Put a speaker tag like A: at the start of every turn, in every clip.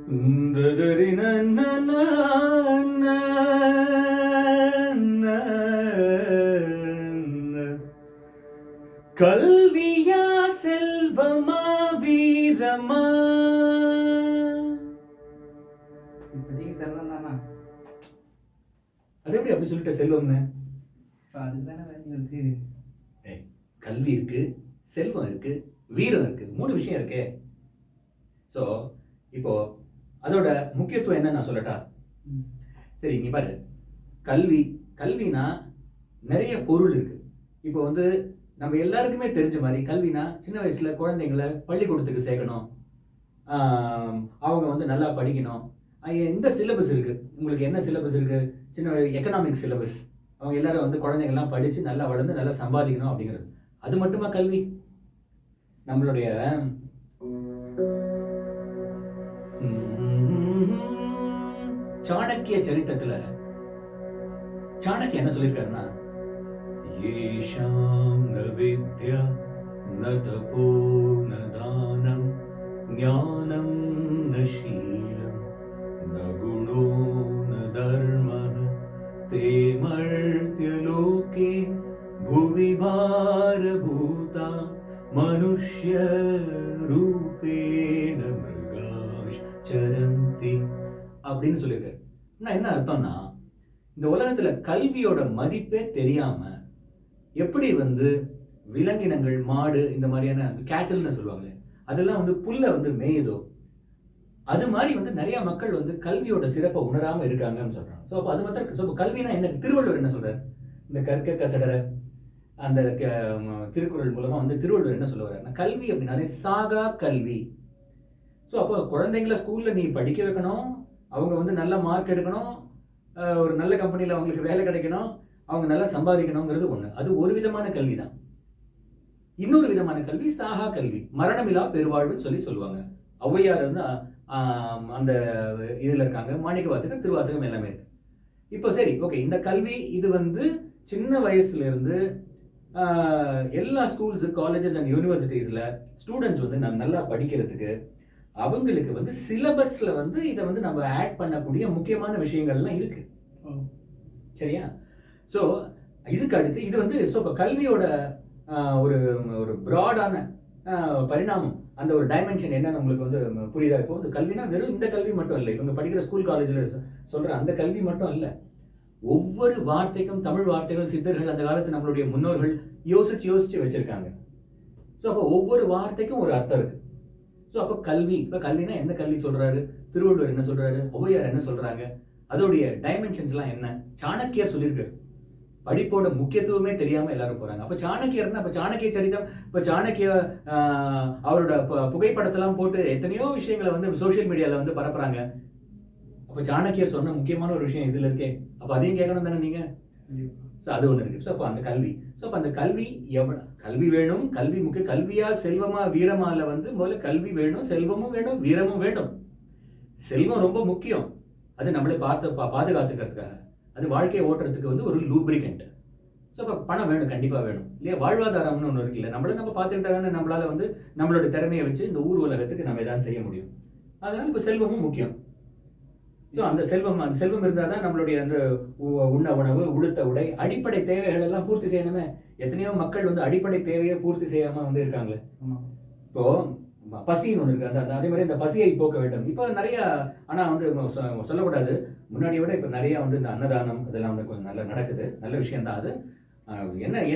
A: கல்வியா செல்வமா வீரமா?
B: இப்போதைக்கு செல்வம் தானா?
A: அது எப்படி அப்படி சொல்லிட்ட செல்வம்னு?
B: அதுதானே வேல்யூ இருக்கு.
A: கல்வி இருக்கு, செல்வம் இருக்கு, வீரம் இருக்கு, 3 விஷயம் இருக்கே. ஸோ இப்போ அதோட முக்கியத்துவம் என்ன நான் சொல்லட்டா? சரி, இங்க பாரு. கல்வினா நிறைய பொருள் இருக்கு. இப்போ வந்து நம்ம எல்லாருக்குமே தெரிஞ்ச மாதிரி கல்வினா சின்ன வயசுல குழந்தைங்களை பள்ளிக்கூடத்துக்கு சேர்க்கணும், அவங்க வந்து நல்லா படிக்கணும். இந்த சிலபஸ் இருக்கு. உங்களுக்கு என்ன சிலபஸ் இருக்கு? சின்ன எக்கனாமிக் சிலபஸ். அவங்க எல்லாரும் வந்து குழந்தைங்கள்லாம் படிச்சு நல்லா வளர்ந்து நல்லா சம்பாதிக்கணும் அப்படிங்கிறது. அது மட்டுமா கல்வி? நம்மளுடைய சாணக்கிய சரித்திரத்துல சாணக்கிய என்ன சொல்லியிருக்காருன்னா, ஏஷாம் ந வித்யா ந தபோ ந தானம் ஞானம் ந ஷீலம் ந குணோ ந தர்மः தே மர்த்யலோகே புவி பாரபூதா மனுஷ்ய ரூபேண மிருகாஷ் சரந்தி அப்படின்னு சொல்லியிருக்காரு. என்ன அர்த்தம்னா, இந்த உலகத்துல கல்வியோட மதிப்பே தெரியாம எப்படி வந்து விலங்கினங்கள், மாடு, இந்த மாதிரியான கேட்டில்னு சொல்லுவாங்களே, அதெல்லாம் வந்து புல்ல வந்து மேயுதோ, அது மாதிரி வந்து நிறைய மக்கள் வந்து கல்வியோட சிறப்பை உணராம இருக்காங்கன்னு சொல்றாங்க. ஸோ அப்போ அது மாத்திரம் கல்வினா என்ன? திருவள்ளுவர் என்ன சொல்றாரு? இந்த கற்க கசடர அந்த திருக்குறள் மூலமா வந்து திருவள்ளுவர் என்ன சொல்ல வர்றாருன்னா, கல்வி அப்படின்னாலே சாகா கல்வி. ஸோ அப்போ குழந்தைங்கள ஸ்கூல்ல நீ படிக்க வைக்கணும், அவங்க வந்து நல்ல மார்க் எடுக்கணும், ஒரு நல்ல கம்பெனியில் அவங்களுக்கு வேலை கிடைக்கணும், அவங்க நல்லா சம்பாதிக்கணுங்கிறது ஒன்று. அது ஒரு விதமான கல்வி தான். இன்னொரு விதமான கல்வி சாகா கல்வி, மரணமில்லா பெருவாழ்வுன்னு சொல்லுவாங்க. ஔவையார் வந்து அந்த இதில் இருக்காங்க. மாணிக்கவாசகர், திருவாசகம் எல்லாமே இருக்கு. இப்போ சரி, ஓகே, இந்த கல்வி இது வந்து சின்ன வயசுல இருந்து எல்லா ஸ்கூல்ஸ், காலேஜஸ் அண்ட் யூனிவர்சிட்டிஸ்ல ஸ்டூடெண்ட்ஸ் வந்து நல்லா படிக்கிறதுக்கு அவங்களுக்கு வந்து சிலபஸ்ல வந்து இதை வந்து நம்ம ஆட் பண்ணக்கூடிய முக்கியமான விஷயங்கள்லாம் இருக்கு. சரியா? ஸோ இதுக்கு அடுத்து இது வந்து இப்போ கல்வியோட ஒரு ஒரு ப்ராடான பரிணாமம், அந்த ஒரு டைமென்ஷன் என்னன்னு உங்களுக்கு வந்து புரியுதா? இப்போ வந்து கல்வினா வெறும் இந்த கல்வி மட்டும் இல்லை, இவங்க படிக்கிற ஸ்கூல் காலேஜில் சொல்ற அந்த கல்வி மட்டும் இல்லை. ஒவ்வொரு வார்த்தைக்கும் தமிழ் வார்த்தைகள் சித்தர்கள் அந்த காலத்து நம்மளுடைய முன்னோர்கள் யோசிச்சு வச்சிருக்காங்க. ஸோ அப்போ ஒவ்வொரு வார்த்தைக்கும் ஒரு அர்த்தம் இருக்கு. ஸோ அப்போ கல்வினா என்ன கல்வி சொல்றாரு? திருவள்ளுவர் என்ன சொல்றாரு? ஔவையார் என்ன சொல்றாங்க? அதோடைய டைமென்ஷன்ஸ்லாம் என்ன? சாணக்கியர் சொல்லியிருக்காரு. படிப்போட முக்கியத்துவமே தெரியாம எல்லாரும் போறாங்க. அப்ப சாணக்கியர்னா, அப்ப சாணக்கிய சரிதம், இப்ப சாணக்கிய அவரோட புகைப்படத்தெல்லாம் போட்டு எத்தனையோ விஷயங்களை வந்து சோசியல் மீடியால வந்து பரப்புறாங்க. அப்ப சாணக்கியர் சொன்ன முக்கியமான ஒரு விஷயம் இதுல இருக்கே, அப்ப அதையும் கேட்கணும் தானே நீங்க? ஸோ அது ஒன்று இருக்கு. ஸோ அப்போ அந்த கல்வி, ஸோ அப்போ அந்த கல்வி கல்வி வேணும், கல்வி முக்கியம். கல்வியா செல்வமா வீரமால வந்து முதல்ல கல்வி வேணும், செல்வமும் வேணும், வீரமும் வேணும். செல்வம் ரொம்ப முக்கியம், அது நம்மளே பாதுகாத்துக்கிறதுக்காக, அது வாழ்க்கையை ஓட்டுறதுக்கு வந்து ஒரு லூப்ரிகண்ட். ஸோ அப்போ பணம் வேணும், கண்டிப்பாக வேணும் இல்லையா? வாழ்வாதாரம்னு ஒன்று இருக்குல்ல, நம்ம பார்த்துக்கிட்டா தானே நம்மளால வந்து நம்மளோட திறமையை வச்சு இந்த ஊர் உலகத்துக்கு நம்ம எதாவது செய்ய முடியும். அதனால இப்போ செல்வமும் முக்கியம். ஸோ அந்த செல்வம் இருந்தால் தான் நம்மளுடைய அந்த உண்ண உணவு, உடுத்த உடை, அடிப்படை தேவைகள் எல்லாம் பூர்த்தி செய்யணுமே. எத்தனையோ மக்கள் வந்து அடிப்படை தேவையை பூர்த்தி செய்யாம வந்து இருக்காங்களே. இப்போ பசின்னு ஒன்று இருக்கு, அந்த அதே மாதிரி இந்த பசியை போக்க வேண்டும். இப்போ நிறைய, ஆனால் வந்து சொல்லக்கூடாது, முன்னாடியை விட இப்போ நிறைய வந்து இந்த அன்னதானம் இதெல்லாம் வந்து கொஞ்சம் நல்லா நடக்குது, நல்ல விஷயம் தான் அது.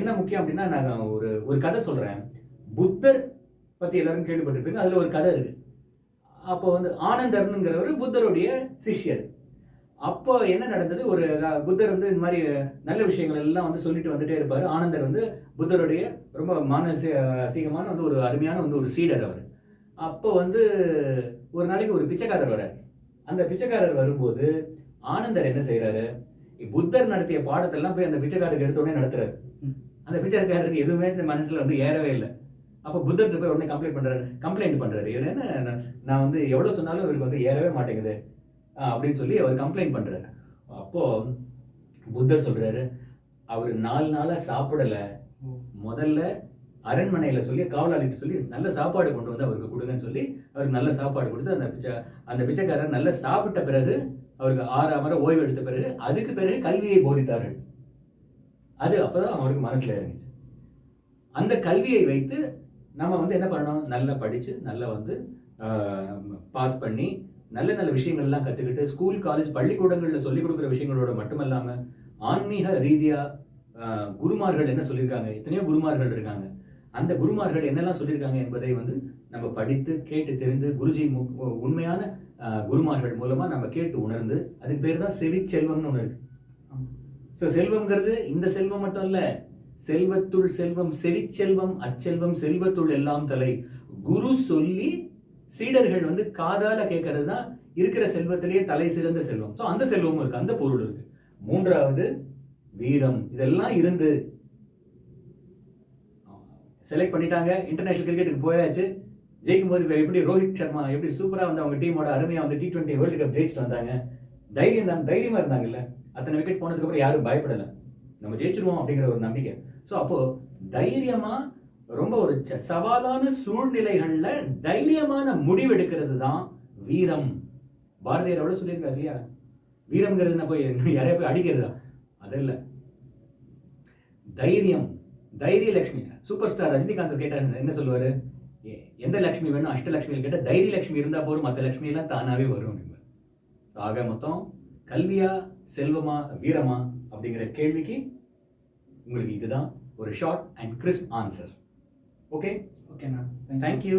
A: என்ன முக்கியம் அப்படின்னா, நான் ஒரு கதை சொல்றேன். புத்தர் பத்தி எல்லாரும் கேள்விப்பட்டிருப்பீங்க. அதுல ஒரு கதை இருக்கு. அப்போ வந்து ஆனந்தர்ங்கிறவர் புத்தருடைய சிஷ்யர். அப்போ என்ன நடந்தது, ஒரு புத்தர் வந்து இந்த மாதிரி நல்ல விஷயங்கள் எல்லாம் வந்து சொல்லிட்டு வந்துட்டே இருப்பாரு. ஆனந்தர் வந்து புத்தருடைய ரொம்ப மானசீகமான வந்து ஒரு அருமையான வந்து ஒரு சீடர் அவர். அப்போ வந்து ஒரு நாளைக்கு ஒரு பிச்சைக்காரர் வர்றாரு. அந்த பிச்சைக்காரர் வரும்போது ஆனந்தர் என்ன செய்யறாரு, புத்தர் நடத்திய பாடத்தெல்லாம் போய் அந்த பிச்சைக்காரருக்கு எடுத்த உடனே நடத்துறாரு. அந்த பிச்சைக்காரருக்கு எதுவுமே மனசுல வந்து ஏறவே இல்லை. அப்போ புத்தர்கிட்ட போய் உடனே கம்ப்ளைண்ட் பண்றாரு. இவர் என்ன, நான் வந்து எவ்வளவு சொன்னாலும் இவருக்கு வந்து ஏறவே மாட்டேங்குது அப்படின்னு சொல்லி அவர் கம்ப்ளைண்ட் பண்றாரு. அப்போ புத்தர் சொல்றாரு, அவர் 4 நாளா சாப்பிடல, முதல்ல அரண்மனையில சொல்லி காவலாளிட்டு சொல்லி நல்ல சாப்பாடு கொண்டு வந்து அவருக்கு கொடுங்கன்னு சொல்லி அவருக்கு நல்ல சாப்பாடு கொடுத்து அந்த பிச்சைக்காரர் நல்ல சாப்பிட்ட பிறகு அவருக்கு 6 அமர ஓய்வு எடுத்த பிறகு அதுக்கு பிறகு கல்வியை போதித்தார்கள். அது அப்பதான் அவருக்கு மனசுல இருந்துச்சு. அந்த கல்வியை வைத்து நம்ம வந்து என்ன பண்ணணும், நல்லா படிச்சு நல்லா வந்து பாஸ் பண்ணி நல்ல நல்ல விஷயங்கள்லாம் கற்றுக்கிட்டு ஸ்கூல் காலேஜ் பள்ளிக்கூடங்களில் சொல்லிக் கொடுக்குற விஷயங்களோட மட்டுமல்லாமல் ஆன்மீக ரீதியாக குருமார்கள் என்ன சொல்லியிருக்காங்க, எத்தனையோ குருமார்கள் இருக்காங்க, அந்த குருமார்கள் என்னெல்லாம் சொல்லியிருக்காங்க என்பதை வந்து நம்ம படித்து கேட்டு தெரிந்து குருஜி உண்மையான குருமார்கள் மூலமாக நம்ம கேட்டு உணர்ந்து, அதுக்கு பேர் தான் செவிச்செல்வம்னு ஒன்று இருக்கு. ஸோ செல்வம்ங்கிறது இந்த செல்வம் மட்டும் இல்லை, செல்வத்துள் செல்வம் செவிச்செல்வம் அச்செல்வம் செல்வத்துள் எல்லாம் தலை. குரு சொல்லி சீடர்கள் வந்து காதால கேட்கறது தான் இருக்கிற செல்வத்திலேயே தலை சிறந்த செல்வம். ஸோ அந்த செல்வமும் இருக்கு, அந்த பொருள் இருக்கு. 3வது வீரம். இதெல்லாம் இருந்து செலக்ட் பண்ணிட்டாங்க, இன்டர்நேஷனல் கிரிக்கெட்டுக்கு போயாச்சு. ஜெயிக்கும் போது எப்படி ரோஹித் சர்மா எப்படி சூப்பராக வந்து அவங்க டீமோட அருமையாக வந்து T20 வேர்ல்டு கப் ஜெயிச்சுட்டு வந்தாங்க. தைரியமா இருந்தாங்கல்ல. அத்தனை விக்கெட் போனதுக்கு அப்புறம் யாரும் பயப்படலை, நம்ம ஜெயிச்சிருவோம் அப்படிங்கிற ஒரு நம்பிக்கை. ஸோ அப்போ தைரியமா ரொம்ப ஒரு சவாலான சூழ்நிலைகள்ல தைரியமான முடிவெடுக்கிறது தான் வீரம். பாரதியார் எவ்வளவு சொல்லியிருக்காரு இல்லையா, வீரம்ங்கிறது என்ன போய் யாரையா போய் அடிக்கிறதா, அதல்ல. தைரியம். தைரிய லட்சுமி. சூப்பர் ஸ்டார் ரஜினிகாந்த் கேட்டார் என்ன சொல்லுவாரு, எந்த லட்சுமி வேணும், அஷ்டலட்சுமி கேட்டால் தைரிய லட்சுமி இருந்தால் போதும், மற்ற லட்சுமி எல்லாம் தானாவே வரும். ஆக மொத்தம் கல்வியா செல்வமா வீரமா அப்படிங்கிற கேள்விக்கு உங்களுக்கு இதுதான் ஒரு short and crisp answer. Okay,
B: ஓகேண்ணா,
A: தேங்க்யூ.